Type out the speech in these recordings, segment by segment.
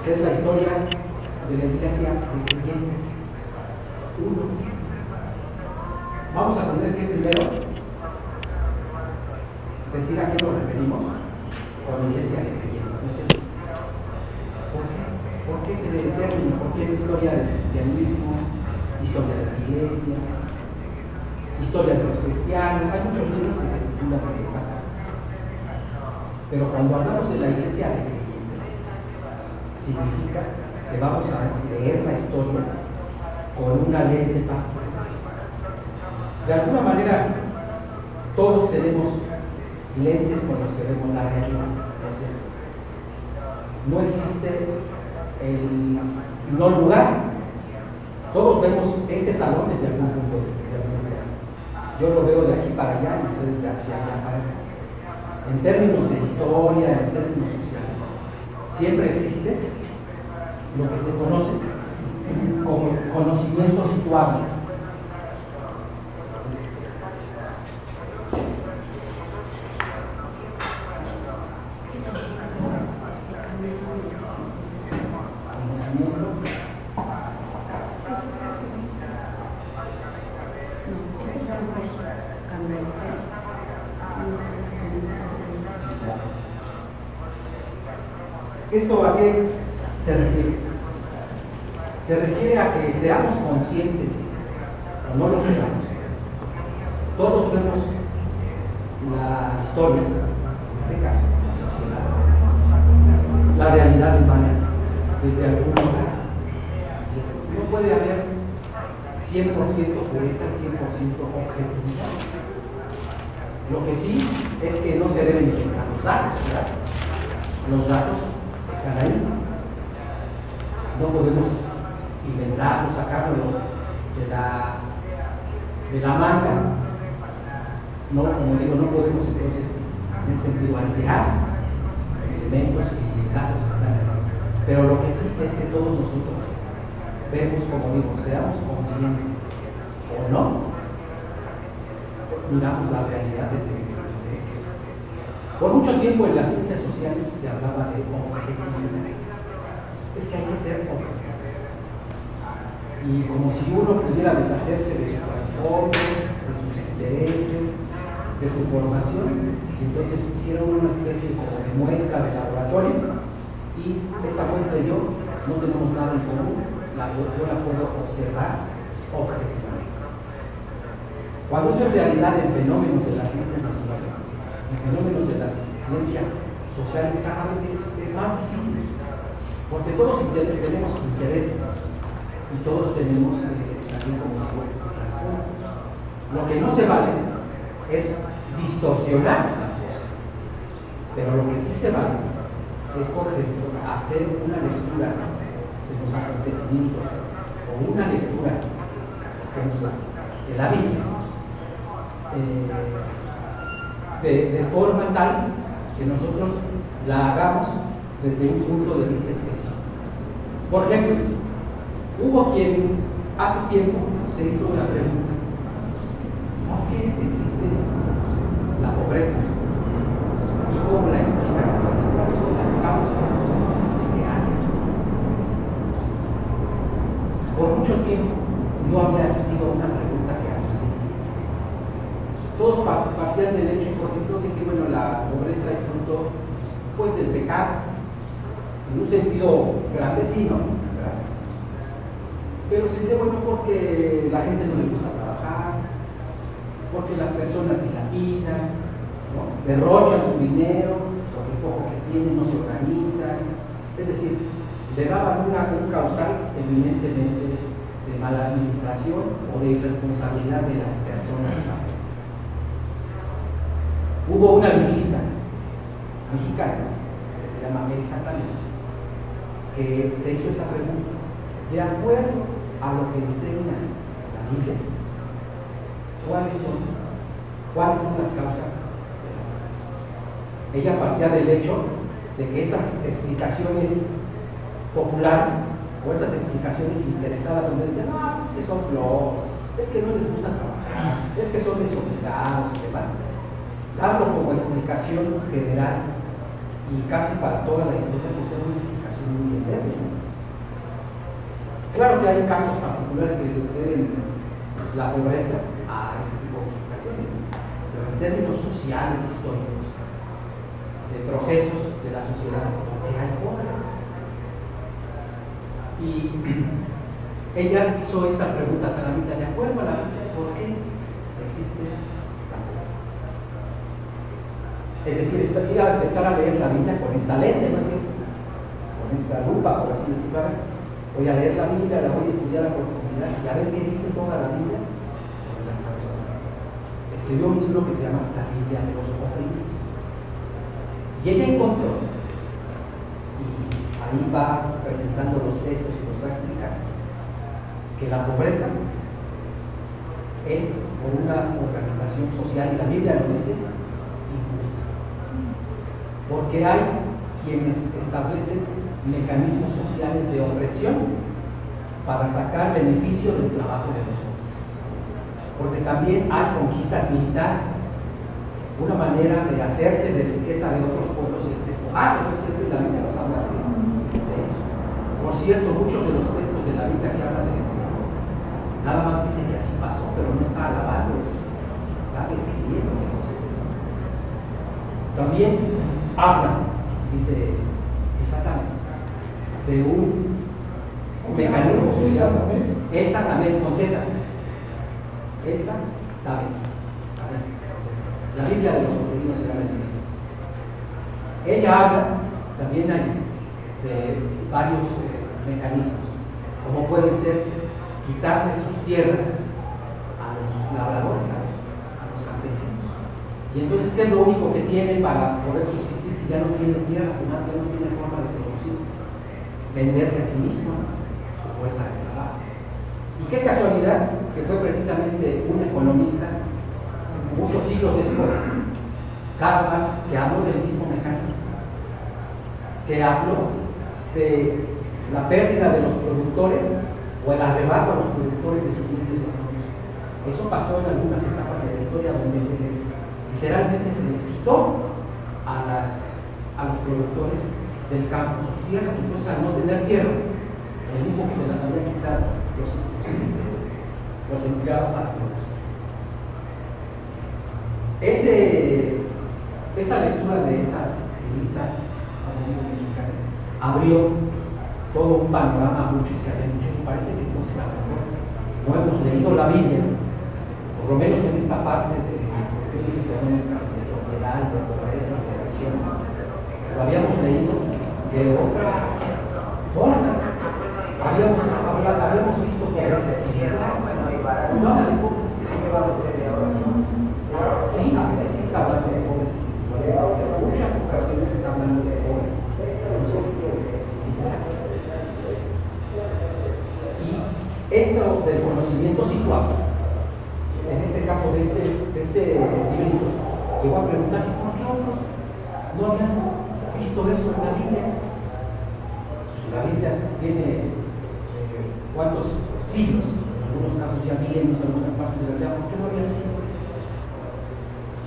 Es la historia de la iglesia de creyentes. Uno. Vamos a tener que primero decir a qué nos referimos con iglesia de creyentes. ¿No es cierto? ¿Por qué ese término? ¿Por qué la historia del cristianismo, historia de la iglesia, historia de los cristianos? Hay muchos libros que se titulan de esa forma. Pero cuando hablamos de la iglesia de creyentes, significa que vamos a leer la historia con una lente particular. De alguna manera, todos tenemos lentes con los que vemos la realidad. No existe el no lugar. Todos vemos este salón desde algún punto de vista. Yo lo veo de aquí para allá y ustedes de aquí allá para allá. En términos de historia, en términos sociales, siempre existe lo que se conoce como conocimiento situado. ¿Esto a qué se refiere? Se refiere a que seamos conscientes, o no lo seamos. Todos vemos la historia, en este caso, la sociedad, la realidad humana, desde algún lugar. No puede haber 100% pureza, 100% objetividad. Lo que sí es que no se deben inventar los datos, ¿verdad? Los datos están ahí. No podemos inventarlos, sacarlos de la manga. No, como digo, no podemos entonces en ese sentido alterar elementos y datos que están ahí. Pero lo que sí es que todos nosotros vemos, como digo, seamos conscientes o no, miramos la realidad desde el. Por mucho tiempo en las ciencias sociales se hablaba de objetividad. Es que hay que ser objetivo. Y como si uno pudiera deshacerse de su transporte, de sus intereses, de su formación, y entonces hicieron una especie como de muestra de laboratorio, y esa muestra y yo no tenemos nada en común, yo la puedo observar objetivamente. Cuando eso es realidad en fenómenos de las ciencias naturales, en fenómenos de las ciencias sociales, cada vez es más difícil, porque todos tenemos intereses y todos tenemos también como trasfondo. Lo que no se vale es distorsionar las cosas, pero lo que sí se vale es, por ejemplo, hacer una lectura de los acontecimientos o una lectura, por ejemplo, de la Biblia, de forma tal que nosotros la hagamos desde un punto de vista específico. Por ejemplo, hubo quien hace tiempo se hizo una pregunta: ¿por qué existe la pobreza? ¿Y cómo la explican? ¿Cuáles son las causas de que hay pobreza? Por mucho tiempo no había sido una pregunta que antes se hacía. Todos partían del hecho, por ejemplo, de que bueno, la pobreza es fruto pues del pecado, en un sentido grandecino, ¿verdad? Pero se dice, bueno, porque la gente no le gusta trabajar, porque las personas dilapidan, ¿no? Derrochan su dinero, porque poco que tienen no se organizan. Es decir, le daban un causal eminentemente de mala administración o de irresponsabilidad de las personas. Hubo una biblista mexicana que se llama Elsa Tales, que se hizo esa pregunta: de acuerdo a lo que enseña la Biblia, ¿cuáles son las causas de la pobreza? Ella partía del hecho de que esas explicaciones populares o esas explicaciones interesadas donde dicen, no, es que son flojos, es que no les gusta trabajar, es que son desobligados y demás, darlo como explicación general y casi para toda la historia, pues era una explicación muy endeble. Claro que hay casos particulares que deben la pobreza a ese tipo de explicaciones, pero en términos sociales, históricos, de procesos de las sociedades, ¿por qué hay pobres? Y ella hizo estas preguntas a la Biblia, de acuerdo a la Biblia, ¿por qué existe la pobreza? Es decir, iba a empezar a leer la Biblia con esta lente, ¿no es cierto? Con esta lupa, por así decirlo. Voy a leer la Biblia, la voy a estudiar a profundidad y a ver qué dice toda la Biblia sobre las causas de la pobreza. Escribió un libro que se llama La Biblia de los Oprimidos. Y ella encontró, y ahí va presentando los textos y los va a explicar, que la pobreza es por una organización social, y la Biblia lo dice, injusta. Porque hay quienes establecen mecanismos sociales de opresión para sacar beneficio del trabajo de nosotros. Porque también hay conquistas militares. Una manera de hacerse de riqueza de otros pueblos es despojarlos, es cierto, y la Biblia nos habla de eso. Por cierto, muchos de los textos de la Biblia que hablan de esto, nada más dicen que así pasó, pero no está alabando eso, está describiendo eso. También habla, dice Satanás, de un mecanismo social. Elsa Tamés con Z. Elsa Tamés. La Biblia de los Oprimidos se llama el libro. Ella habla también hay de varios mecanismos, como puede ser quitarle sus tierras a los labradores, a los campesinos. Y entonces, ¿qué es lo único que tiene para poder subsistir si ya no tiene tierra, si ya no tiene forma de producir? Venderse a sí mismo, su fuerza de trabajo. Y qué casualidad que fue precisamente un economista, muchos siglos después, Karl Marx, que habló del mismo mecanismo, que habló de la pérdida de los productores o el arrebato a los productores de sus medios de producción. Eso pasó en algunas etapas de la historia donde literalmente se les quitó a los productores del campo sus tierras. Entonces, al no tener tierras, el mismo que se las había quitado los empleaba para producir. Esa lectura de esta revista mexicana abrió todo un panorama a muchos que habían dicho, me parece que entonces a lo mejor no hemos leído la Biblia, por lo menos en esta parte de cuestiones económicas, de propiedad, de pobreza, de opresión, lo habíamos leído de otra forma. Habíamos visto pobreza espiritual. No habla de pobreza, que son pobreza espiritual. Sí, a veces sí está hablando de pobreza espiritual, pero en muchas ocasiones está hablando de pobreza. Y esto del conocimiento situado, en este caso de este librito, llegó a preguntarse por qué otros no habían visto eso en la Biblia. Pues la Biblia tiene ¿cuántos siglos? En algunos casos ya milenios, en algunas partes de la Biblia. ¿Por qué no habían visto eso?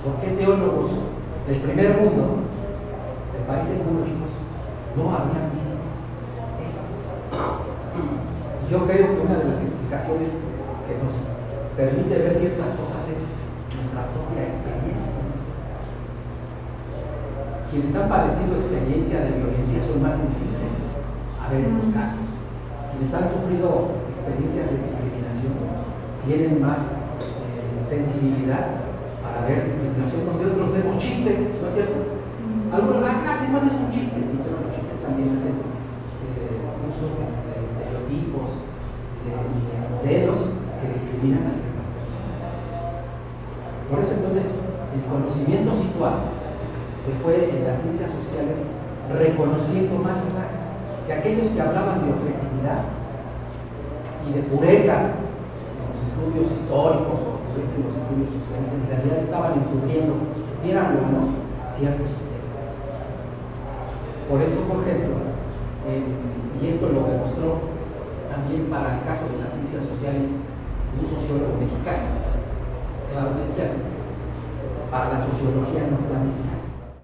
¿Por qué teólogos del primer mundo, de países muy ricos, no habían visto eso? Yo creo que una de las explicaciones que nos permite ver ciertas cosas es nuestra propia experiencia. Quienes han padecido experiencia de violencia son más sensibles a ver estos casos. Quienes han sufrido experiencias de discriminación tienen más sensibilidad para ver discriminación, donde otros vemos chistes, ¿no es cierto? Algunos van a decir, más es un chiste, sí, pero los chistes también hacen uso de estereotipos, de modelos que discriminan a ciertas personas. Por eso entonces el conocimiento situado se fue en las ciencias sociales reconociendo más y más que aquellos que hablaban de objetividad y de pureza en los estudios históricos o pureza en los estudios sociales, en realidad estaban encubriendo, supieran o no, ciertos intereses. Por eso, por ejemplo, y esto lo demostró también para el caso de las ciencias sociales un sociólogo mexicano, Claudio Ester, para la sociología norteamericana.